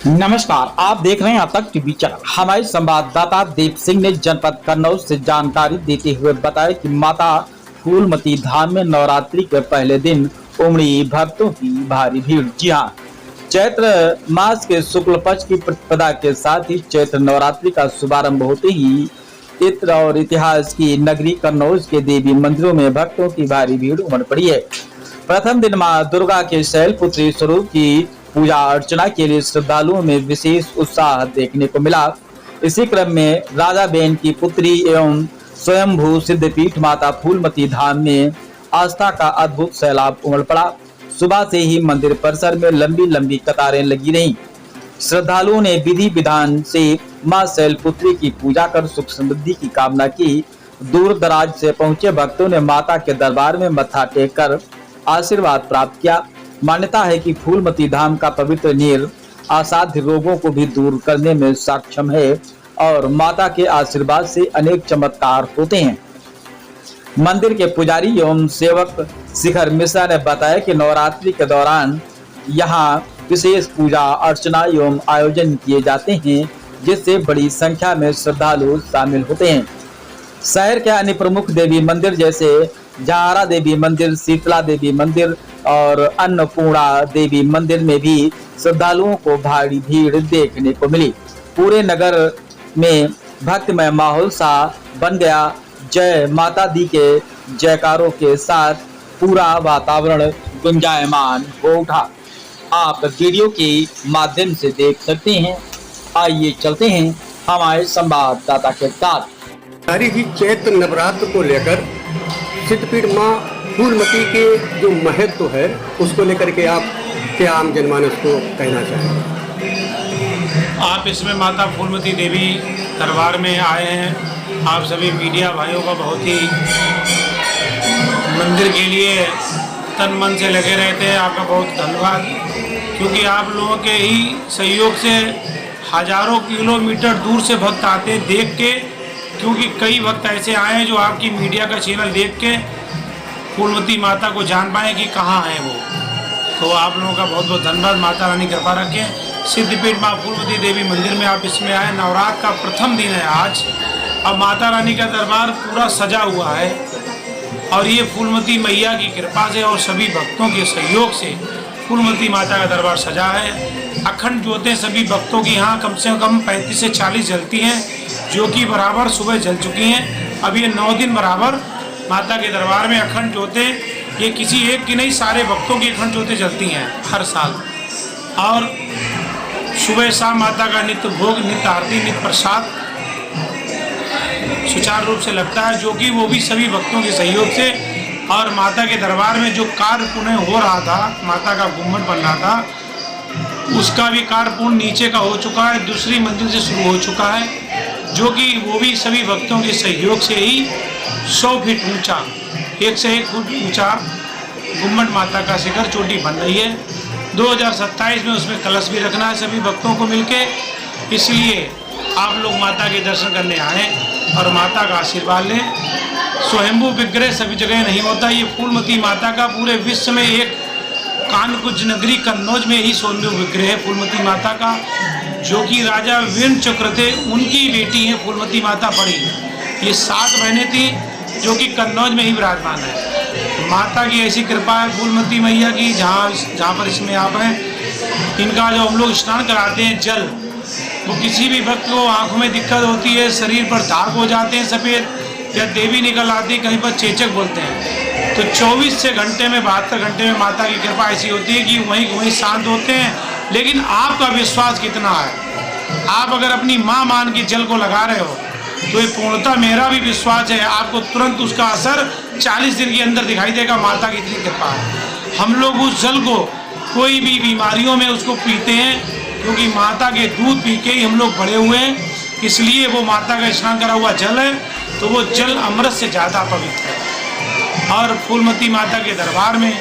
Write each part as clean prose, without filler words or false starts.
नमस्कार, आप देख रहे हैं अब तक टीवी चैनल। हमारे संवाददाता दीप सिंह ने जनपद कन्नौज से जानकारी देते हुए बताया कि माता फूलमती धाम में नवरात्रि के पहले दिन उमड़ी भक्तों की भारी भीड़। जी हाँ, चैत्र मास के शुक्ल पक्ष की प्रतिपदा के साथ ही चैत्र नवरात्रि का शुभारंभ होते ही चित्र और इतिहास की नगरी कन्नौज के देवी मंदिरों में भक्तों की भारी भीड़ उमड़ पड़ी है। प्रथम दिन मां दुर्गा के शैलपुत्री स्वरूप की पूजा अर्चना के लिए श्रद्धालुओं में विशेष उत्साह देखने को मिला। इसी क्रम में राजा बेन की पुत्री एवं स्वयंभू सिद्धपीठ माता फूलमती धाम में आस्था का अद्भुत सैलाब उमड़ पड़ा। सुबह से ही मंदिर परिसर में लंबी लंबी कतारें लगी रहीं। श्रद्धालुओं ने विधि विधान से मां शैलपुत्री की पूजा कर सुख समृद्धि की कामना की। दूर दराज से पहुंचे भक्तों ने माता के दरबार में मत्था टेक कर आशीर्वाद प्राप्त किया। मान्यता है कि फूलमती धाम का पवित्र नीर असाध्य रोगों को भी दूर करने में सक्षम है और माता के आशीर्वाद से अनेक चमत्कार होते हैं। मंदिर के पुजारी एवं सेवक शिखर मिश्रा ने बताया कि नवरात्रि के दौरान यहाँ विशेष पूजा अर्चना एवं आयोजन किए जाते हैं, जिससे बड़ी संख्या में श्रद्धालु शामिल होते हैं। शहर के अन्य प्रमुख देवी मंदिर जैसे जहारा देवी मंदिर, शीतला देवी मंदिर और अन्नपूर्णा देवी मंदिर में भी श्रद्धालुओं को भारी भीड़ देखने को मिली। पूरे नगर में भक्तिमय माहौल सा बन गया। जय माता दी के जयकारों के साथ पूरा वातावरण गुंजायमान हो उठा। आप वीडियो के माध्यम से देख सकते हैं। आइए चलते हैं हमारे संवाददाता के साथ। सारी ही चैत्र नवरात्र को लेकर सिद्धपीठ माँ फूलमती के जो महत्व है उसको लेकर के आप क्या आम जनमानस को कहना चाहेंगे? आप इसमें माता फूलमती देवी दरबार में आए हैं। आप सभी मीडिया भाइयों का बहुत ही मंदिर के लिए तन मन से लगे रहते हैं। आपका बहुत धन्यवाद, क्योंकि आप लोगों के ही सहयोग से हजारों किलोमीटर दूर से भक्त आते हैं देख के, क्योंकि कई भक्त ऐसे आए हैं जो आपकी मीडिया का चैनल देख के फूलमती माता को जान पाए कि कहाँ है वो। तो आप लोगों का बहुत बहुत धन्यवाद। माता रानी कृपा रखें। सिद्धपीठ माँ फूलमती देवी मंदिर में आप इसमें आए। नवरात्र का प्रथम दिन है आज। अब माता रानी का दरबार पूरा सजा हुआ है और ये फूलमती मैया की कृपा से और सभी भक्तों के सहयोग से फूलमती माता का दरबार सजा है। अखंड ज्योतें सभी भक्तों की यहाँ कम से कम 35 से 40 जलती हैं, जो कि बराबर सुबह जल चुकी हैं। अब ये 9 दिन बराबर माता के दरबार में अखंड ज्योतें, ये किसी एक की नहीं, सारे भक्तों की अखंड ज्योतें जलती हैं हर साल। और सुबह शाम माता का नित्य भोग, नित्य आरती, नित्य प्रसाद सुचारू रूप से लगता है, जो कि वो भी सभी भक्तों के सहयोग से। और माता के दरबार में जो कार्य पुनः हो रहा था, माता का गुम्बद बन रहा था, उसका भी कार्य पूर्ण नीचे का हो चुका है, दूसरी मंजिल से शुरू हो चुका है, जो कि वो भी सभी भक्तों के सहयोग से ही 100 फीट ऊंचा, 1 से 1 फुट ऊंचा गुम्बद माता का शिखर चोटी बन रही है। 2027 में उसमें कलश भी रखना है सभी भक्तों को मिलके। इसलिए आप लोग माता के दर्शन करने आए और माता का आशीर्वाद लें। स्वयंभू विग्रह सभी जगह नहीं होता। ये फूलमती माता का पूरे विश्व में एक कानकुज नगरी कन्नौज में ही स्वयंभू विग्रह है फूलमती माता का, जो कि राजा वीर चक्र थे, उनकी बेटी है फूलमती माता बड़ी। ये 7 बहनें थी जो कि कन्नौज में ही विराजमान है। माता की ऐसी कृपा है फूलमती मैया की, जहाँ पर इसमें आप हैं, इनका जो हम लोग स्नान कराते हैं जल, वो किसी भी भक्त को आँखों में दिक्कत होती है, शरीर पर दाग हो जाते हैं सफ़ेद, या देवी निकल आती है, कहीं पर चेचक बोलते हैं, तो 24 से घंटे में 72 घंटे में माता की कृपा ऐसी होती है कि वहीं शांत होते हैं। लेकिन आपका विश्वास कितना है? आप अगर अपनी माँ मान के जल को लगा रहे हो तो ये पूर्णतः मेरा भी विश्वास है, आपको तुरंत उसका असर 40 दिन के अंदर दिखाई देगा। माता की इतनी कृपा है। हम लोग उस जल को कोई भी बीमारियों में उसको पीते हैं, क्योंकि माता के दूध पी के ही हम लोग बड़े हुए हैं, इसलिए वो माता का स्नान करा हुआ जल है, तो वो जल अमृत से ज़्यादा पवित्र है। और फूलमती माता के दरबार में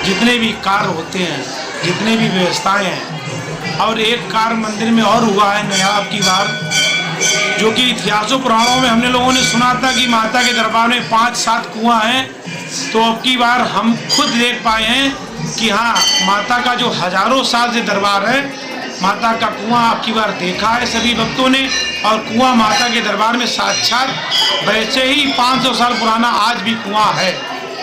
जितने भी कार्य होते हैं, जितने भी व्यवस्थाएं हैं, और एक कार्य मंदिर में और हुआ है नया अब की बार, जो कि इतिहासों पुराणों में हमने लोगों ने सुना था कि माता के दरबार में 5-7 कुआं हैं, तो अब की बार हम खुद देख पाए हैं कि हाँ, माता का जो हजारों साल से दरबार है माता का कुआं आपकी बार देखा है सभी भक्तों ने, और कुआं माता के दरबार में साक्षात वैसे ही 500 साल पुराना आज भी कुआं है,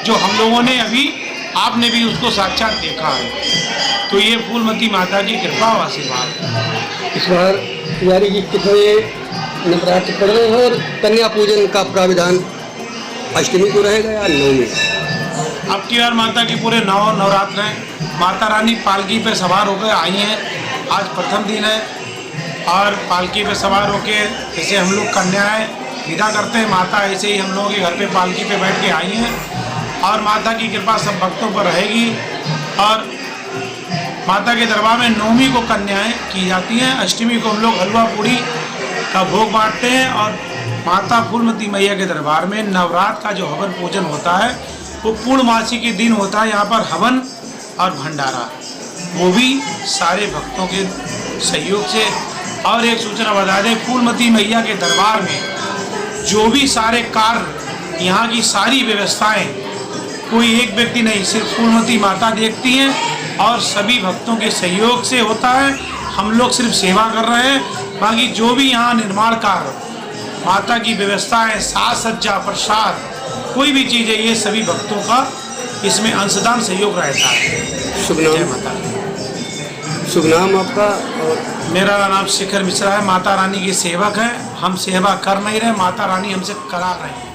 जो हम लोगों ने अभी, आपने भी उसको साक्षात देखा है। तो ये फूलमती माता की कृपा और आशीर्वाद। इस बार पुजारी जी कितने नवरात्र पड़ रहे हैं और कन्या पूजन का प्राविधान अष्टमी को रहेगा या नवमी? अब की बार माता की पूरे नवरात्र हैं। माता रानी पालकी पे सवार होकर आई हैं। आज प्रथम दिन है और पालकी पे सवार होकर जैसे हम लोग कन्याएं विदा करते हैं, माता ऐसे ही हम लोगों के घर पे पालकी पे बैठ के आई हैं। और माता की कृपा सब भक्तों पर रहेगी। और माता के दरबार में नवमी को कन्याएं की जाती हैं, अष्टमी को हम लोग हलवा पूड़ी का भोग बांटते हैं। और माता फूलमती मैया के दरबार में नवरात्र का जो हवन पूजन होता है वो पूर्णमासी के दिन होता है। यहाँ पर हवन और भंडारा, वो भी सारे भक्तों के सहयोग से। और एक सूचना बता दें, फूलमती मैया के दरबार में जो भी सारे कार्य, यहाँ की सारी व्यवस्थाएं, कोई एक व्यक्ति नहीं, सिर्फ फूलमती माता देखती हैं और सभी भक्तों के सहयोग से होता है। हम लोग सिर्फ सेवा कर रहे हैं, बाकी जो भी यहाँ निर्माण कार्य, माता की व्यवस्थाएं, साज सज्जा, प्रसाद, कोई भी चीज़ है, ये सभी भक्तों का इसमें अंशदान सहयोग रहता है। शुभ जय नाम, माता। शुभ नाम आपका? और मेरा नाम शिखर मिश्रा है, माता रानी के सेवक हैं। हम सेवा कर नहीं रहे, माता रानी हमसे करा रहे हैं।